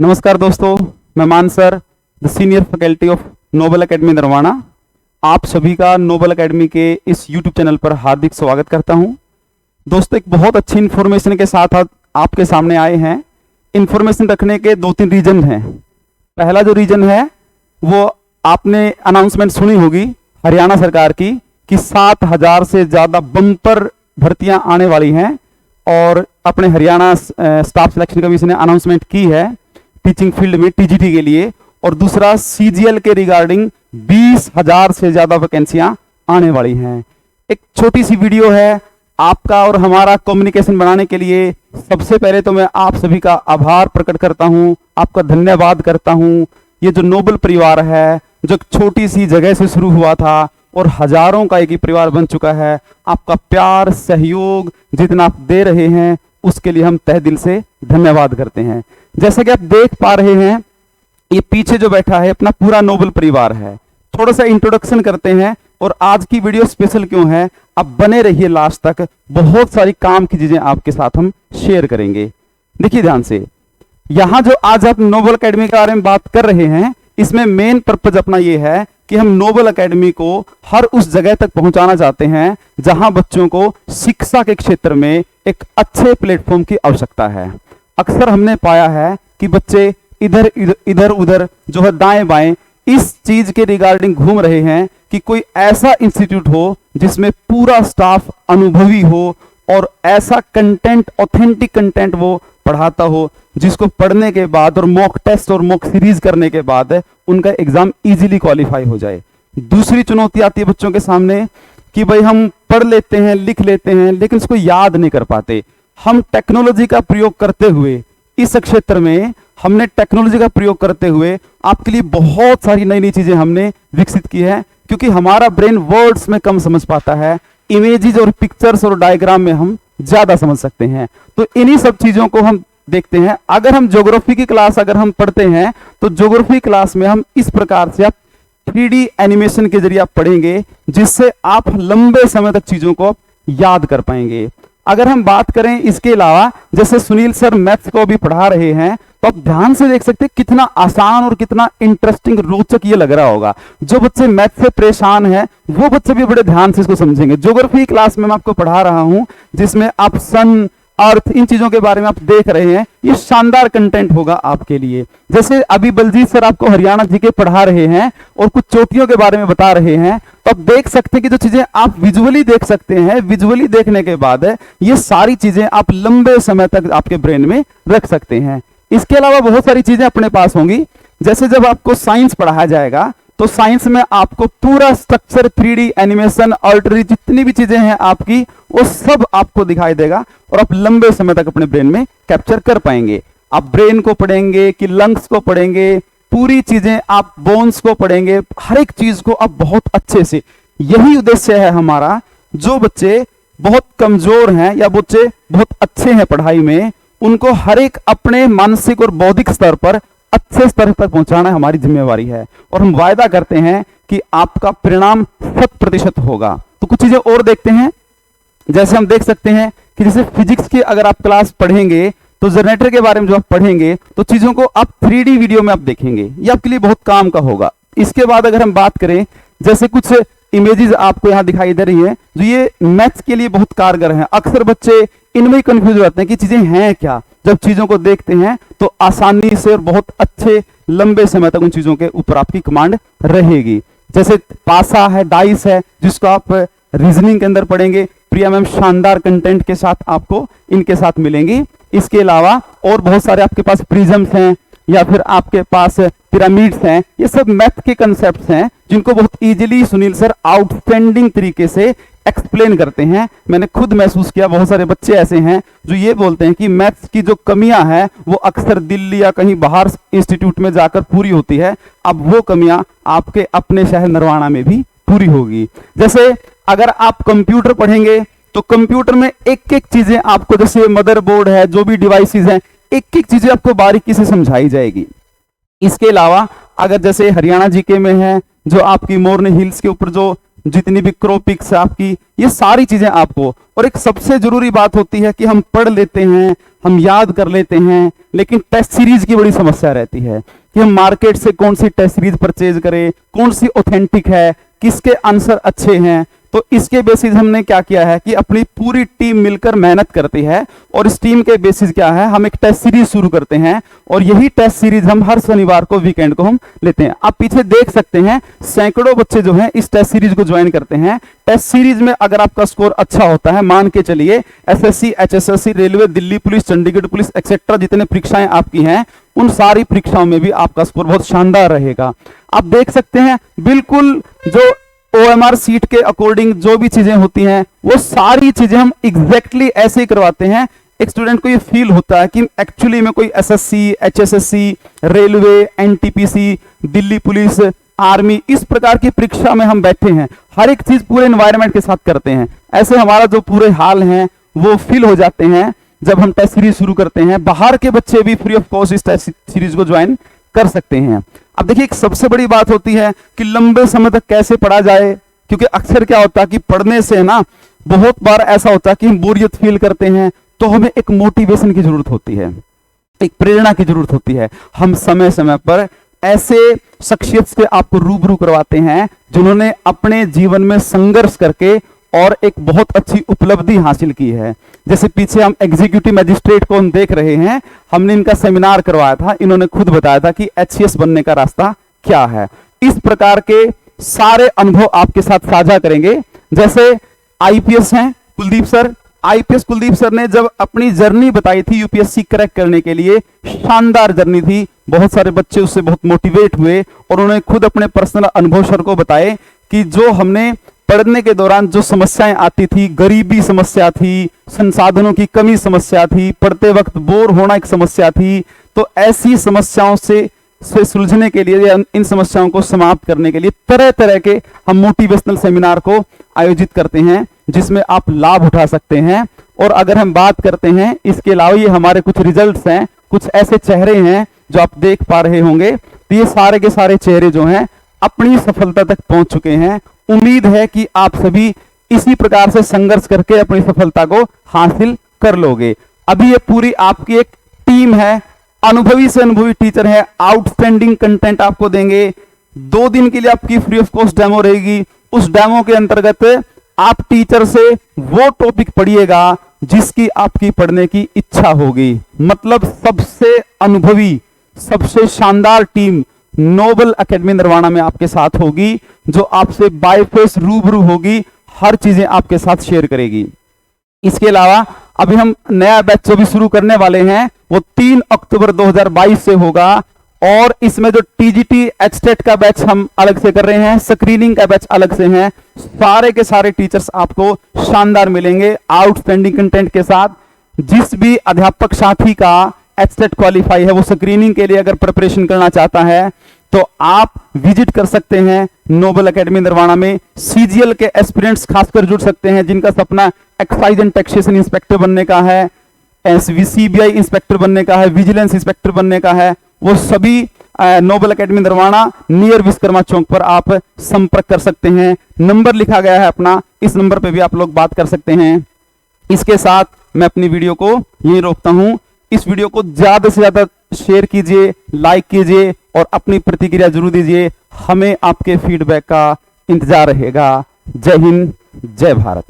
नमस्कार दोस्तों, मैं मान sir, the senior faculty of noble academy Narwana, आप सभी का नोबल एकेडमी के इस यूट्यूब चैनल पर हार्दिक स्वागत करता हूं। दोस्तों, एक बहुत अच्छी इन्फॉर्मेशन के साथ आपके सामने आए हैं। इन्फॉर्मेशन रखने के दो तीन रीजन हैं। पहला जो रीजन है वो आपने अनाउंसमेंट सुनी होगी हरियाणा सरकार की कि 7,000 से ज़्यादा बम्पर भर्तियां आने वाली हैं और अपने हरियाणा स्टाफ सिलेक्शन कमीशन ने अनाउंसमेंट की है टीचिंग फील्ड में टीजीटी के लिए। और दूसरा सीजीएल के रिगार्डिंग 20,000 से ज़्यादा वैकेंसियां आने वाली हैं। एक छोटी सी वीडियो है आपका और हमारा कम्युनिकेशन बनाने के लिए। सबसे पहले तो मैं आप सभी का आभार प्रकट करता हूं, आपका धन्यवाद करता हूं। ये जो नोबल परिवार है, जो छोटी सी जगह से शुरू हुआ था और हजारों का एक ही परिवार बन चुका है, आपका प्यार सहयोग जितना आप दे रहे हैं उसके लिए हम तहे दिल से धन्यवाद करते हैं। जैसा कि आप देख पा रहे हैं, ये पीछे जो बैठा है अपना पूरा नोबल परिवार है। थोड़ा सा इंट्रोडक्शन करते हैं और आज की वीडियो स्पेशल क्यों है, आप बने रहिए लास्ट तक। बहुत सारी काम की चीजें आपके साथ हम शेयर करेंगे। देखिए ध्यान से, यहां जो आज आप नोबल एकेडमी के बारे में बात कर रहे हैं, इसमें मेन पर्पज अपना ये है कि हम नोबल एकेडमी को हर उस जगह तक पहुंचाना चाहते हैं जहां बच्चों को शिक्षा के क्षेत्र में एक अच्छे प्लेटफॉर्म की आवश्यकता है। अक्सर हमने पाया है कि बच्चे इधर उधर जो है दाएं बाएं इस चीज के रिगार्डिंग घूम रहे हैं कि कोई ऐसा इंस्टीट्यूट हो जिसमें पूरा स्टाफ अनुभवी हो और ऐसा कंटेंट, ऑथेंटिक कंटेंट वो पढ़ाता हो जिसको पढ़ने के बाद और मॉक टेस्ट और मॉक सीरीज करने के बाद उनका एग्जाम इजीली क्वालिफाई हो जाए। दूसरी चुनौती आती है बच्चों के सामने कि भाई हम पढ़ लेते हैं, लिख लेते हैं, लेकिन उसको याद नहीं कर पाते। हम टेक्नोलॉजी का प्रयोग करते हुए इस क्षेत्र में हमने टेक्नोलॉजी का प्रयोग करते हुए आपके लिए बहुत सारी नई नई चीजें हमने विकसित की है, क्योंकि हमारा ब्रेन वर्ड्स में कम समझ पाता है, इमेजेस और पिक्चर्स और डायग्राम में हम ज्यादा समझ सकते हैं। तो इन्हीं सब चीजों को हम देखते हैं। अगर हम ज्योग्राफी की क्लास अगर हम पढ़ते हैं तो ज्योग्राफी क्लास में हम इस प्रकार से आप 3D एनिमेशन के जरिए आप पढ़ेंगे, जिससे आप लंबे समय तक चीजों को याद कर पाएंगे। अगर हम बात करें इसके अलावा, जैसे सुनील सर मैथ्स को भी पढ़ा रहे हैं, तो आप ध्यान से देख सकते हैं कितना आसान और कितना इंटरेस्टिंग, रोचक ये लग रहा होगा। जो बच्चे मैथ से परेशान हैं वो बच्चे भी बड़े ध्यान से इसको समझेंगे। ज्योग्राफी क्लास में मैं आपको पढ़ा रहा हूं जिसमें आप सन, अर्थ, इन चीजों के बारे में आप देख रहे हैं। ये शानदार कंटेंट होगा आपके लिए। जैसे अभी बलजीत सर आपको हरियाणा जीके पढ़ा रहे हैं और कुछ चोटियों के बारे में बता रहे हैं, तो आप देख सकते हैं कि जो चीजें आप विजुअली देख सकते हैं, विजुअली देखने के बाद ये सारी चीजें आप लंबे समय तक आपके ब्रेन में रख सकते हैं। इसके अलावा बहुत सारी चीजें अपने पास होंगी। जैसे जब आपको साइंस पढ़ाया जाएगा तो साइंस में आपको पूरा स्ट्रक्चर, 3D एनिमेशन, ऑल्टरी, जितनी भी चीजें हैं आपकी, वो सब आपको दिखाई देगा और आप लंबे समय तक अपने ब्रेन में कैप्चर कर पाएंगे। आप ब्रेन को पढ़ेंगे कि लंग्स को पढ़ेंगे, पूरी चीजें आप बोन्स को पढ़ेंगे, हर एक चीज को आप बहुत अच्छे से। यही उद्देश्य है हमारा। जो बच्चे बहुत कमजोर हैं या बच्चे बहुत अच्छे हैं पढ़ाई में, उनको हर एक अपने मानसिक और बौद्धिक स्तर पर अच्छे स्तर तक पहुंचाना हमारी जिम्मेवारी है और हम वायदा करते हैं कि आपका परिणाम 100% होगा। तो कुछ चीजें और देखते हैं। जैसे हम देख सकते हैं कि जैसे फिजिक्स की अगर आप क्लास पढ़ेंगे तो जनरेटर के बारे में जो आप पढ़ेंगे तो चीजों को आप 3D वीडियो में आप देखेंगे, ये आपके लिए बहुत काम का होगा। इसके बाद अगर हम बात करें, जैसे कुछ इमेजेस आपको यहाँ दिखाई दे रही है जो ये मैथ्स के लिए बहुत कारगर हैं। अक्सर बच्चे इनमें कंफ्यूज हो जाते हैं कि चीजें हैं क्या। जब चीजों को देखते हैं तो आसानी से और बहुत अच्छे लंबे समय तक उन चीजों के ऊपर आपकी कमांड रहेगी। जैसे पासा है, डाइस है, जिसको आप रीजनिंग के अंदर पढ़ेंगे। प्रिया मैम शानदार कंटेंट के साथ आपको इनके साथ मिलेंगी। इसके अलावा और बहुत सारे आपके पास प्रिज्म्स हैं या फिर आपके पास पिरामिड्स हैं। ये सब मैथ के कंसेप्ट्स हैं जिनको बहुत इजीली सुनील सर आउटस्टैंडिंग तरीके से एक्सप्लेन करते हैं। मैंने खुद महसूस किया, बहुत सारे बच्चे ऐसे हैं जो ये बोलते हैं कि मैथ्स की जो कमियां हैं वो अक्सर दिल्ली या कहीं बाहर इंस्टीट्यूट में जाकर पूरी होती है। अब वो कमियां आपके अपने शहर नरवाना में भी पूरी होगी। जैसे अगर आप कंप्यूटर पढ़ेंगे तो कंप्यूटर में एक एक चीजें आपको, जैसे मदरबोर्ड है, जो भी डिवाइसेस हैं, एक एक चीजें आपको बारीकी से समझाई जाएगी। इसके अलावा अगर जैसे हरियाणा जीके में है, जो आपकी मोरनी हिल्स के ऊपर जो जितनी भी क्रोपिक्स आपकी, ये सारी चीजें आपको। और एक सबसे जरूरी बात होती है कि हम पढ़ लेते हैं, हम याद कर लेते हैं, लेकिन टेस्ट सीरीज की बड़ी समस्या रहती है कि हम मार्केट से कौन सी टेस्ट सीरीज परचेज करें, कौन सी ऑथेंटिक है, किसके आंसर अच्छे हैं। तो इसके बेसिस हमने क्या किया है कि अपनी पूरी टीम मिलकर मेहनत करती है, और इस टीम के बेसिस क्या है, हम एक टेस्ट सीरीज शुरू करते हैं, और यही टेस्ट सीरीज हम हर शनिवार को, वीकेंड को हम लेते हैं। आप पीछे देख सकते हैं सैकड़ों बच्चे जो हैं इस टेस्ट सीरीज को ज्वाइन करते हैं। टेस्ट सीरीज में अगर आपका स्कोर अच्छा होता है, मान के चलिए SSC, HSSC, railway, Delhi police, Chandigarh police etcetera, जितने परीक्षाएं आपकी हैं, उन सारी परीक्षाओं में भी आपका स्कोर बहुत शानदार रहेगा। आप देख सकते हैं बिल्कुल जो OMR सीट के अकॉर्डिंग जो भी चीजें होती हैं, वो सारी चीजें हम एग्जैक्टली ऐसे ही करवाते हैं। एक स्टूडेंट को ये फील होता है कि एक्चुअली में कोई SSC, HSSC, railway, NTPC, Delhi police, army, इस प्रकार की परीक्षा में हम बैठे हैं। हर एक चीज पूरे एनवायरनमेंट के साथ करते हैं। ऐसे हमारा जो पूरे हाल हैं वो फील हो जाते हैं जब हम टेस्ट सीरीज शुरू करते हैं। बाहर के बच्चे भी फ्री ऑफ कॉस्ट इस टेस्ट सीरीज को ज्वाइन कर सकते हैं। अब देखिए, एक सबसे बड़ी बात होती है कि लंबे समय तक कैसे पढ़ा जाए, क्योंकि अक्सर क्या होता है कि पढ़ने से ना बहुत बार ऐसा होता है कि हम बोरियत फील करते हैं, तो हमें एक मोटिवेशन की जरूरत होती है, एक प्रेरणा की जरूरत होती है। हम समय समय पर ऐसे शख्सियत से आपको रूबरू करवाते हैं जिन्होंने अपने जीवन में संघर्ष करके और एक बहुत अच्छी उपलब्धि हासिल की है। जैसे पीछे हम एग्जीक्यूटिव मजिस्ट्रेट को हम देख रहे हैं, हमने इनका सेमिनार करवाया था, इन्होंने खुद बताया था कि एचसीएस बनने का रास्ता क्या है। इस प्रकार के सारे अनुभव आपके साथ साझा करेंगे। जैसे आईपीएस हैं Kuldeep sir, IPS Kuldeep sir ने जब अपनी जर्नी बताई थी यूपीएससी क्रैक करने के लिए, शानदार जर्नी थी, बहुत सारे बच्चे उससे बहुत मोटिवेट हुए, और उन्होंने खुद अपने पर्सनल अनुभव सर को बताए कि जो हमने पढ़ने के दौरान जो समस्याएं आती थी, गरीबी समस्या थी, संसाधनों की कमी समस्या थी, पढ़ते वक्त बोर होना एक समस्या थी, तो ऐसी समस्याओं से सुलझने के लिए, इन समस्याओं को समाप्त करने के लिए तरह तरह के हम मोटिवेशनल सेमिनार को आयोजित करते हैं, जिसमें आप लाभ उठा सकते हैं। और अगर हम बात करते हैं इसके अलावा, ये हमारे कुछ रिजल्ट्स हैं, कुछ ऐसे चेहरे हैं जो आप देख पा रहे होंगे। तो ये सारे के सारे चेहरे जो हैं अपनी सफलता तक पहुंच चुके हैं। उम्मीद है कि आप सभी इसी प्रकार से संघर्ष करके अपनी सफलता को हासिल कर लोगे। अभी ये पूरी आपकी एक टीम है, अनुभवी से अनुभवी टीचर है, आउटस्टैंडिंग कंटेंट आपको देंगे। 2 दिन के लिए आपकी फ्री ऑफ कॉस्ट डेमो रहेगी। उस डेमो के अंतर्गत आप टीचर से वो टॉपिक पढ़िएगा जिसकी आपकी पढ़ने की इच्छा होगी। मतलब सबसे अनुभवी, सबसे शानदार टीम नोबल एकेडमी नरवाना में आपके साथ होगी, जो आपसे बाय फेस रूबरू होगी, हर चीजें आपके साथ शेयर करेगी। इसके अलावा अभी हम नया बैच जो भी शुरू करने वाले हैं वो 3 अक्टूबर 2022 से होगा, और इसमें जो टीजीटी एचटेट का बैच हम अलग से कर रहे हैं, स्क्रीनिंग का बैच अलग से है। सारे के सारे टीचर्स आपको शानदार मिलेंगे आउटस्टैंडिंग कंटेंट के साथ। जिस भी अध्यापक साथी का एचटेट क्वालिफाई है, वो स्क्रीनिंग के लिए अगर प्रिपरेशन करना चाहता है तो आप विजिट कर सकते हैं नोबल एकेडमी नरवाना में। सीजीएल के एस्पिरेंट्स खासकर जुड़ सकते हैं जिनका सपना एक्साइज एंड टैक्सेशन इंस्पेक्टर बनने का है, सीबीआई इंस्पेक्टर बनने का है, विजिलेंस इंस्पेक्टर बनने का है। वो सभी Noble academy Narwana near Vishwakarma चौक पर आप संपर्क कर सकते हैं। नंबर लिखा गया है अपना, इस नंबर पे भी आप लोग बात कर सकते हैं। इसके साथ मैं अपनी वीडियो को यहीं रोकता हूं। इस वीडियो को ज्यादा से ज्यादा शेयर कीजिए, लाइक कीजिए और अपनी प्रतिक्रिया जरूर दीजिए। हमें आपके फीडबैक का इंतजार रहेगा। जय हिंद, जय भारत।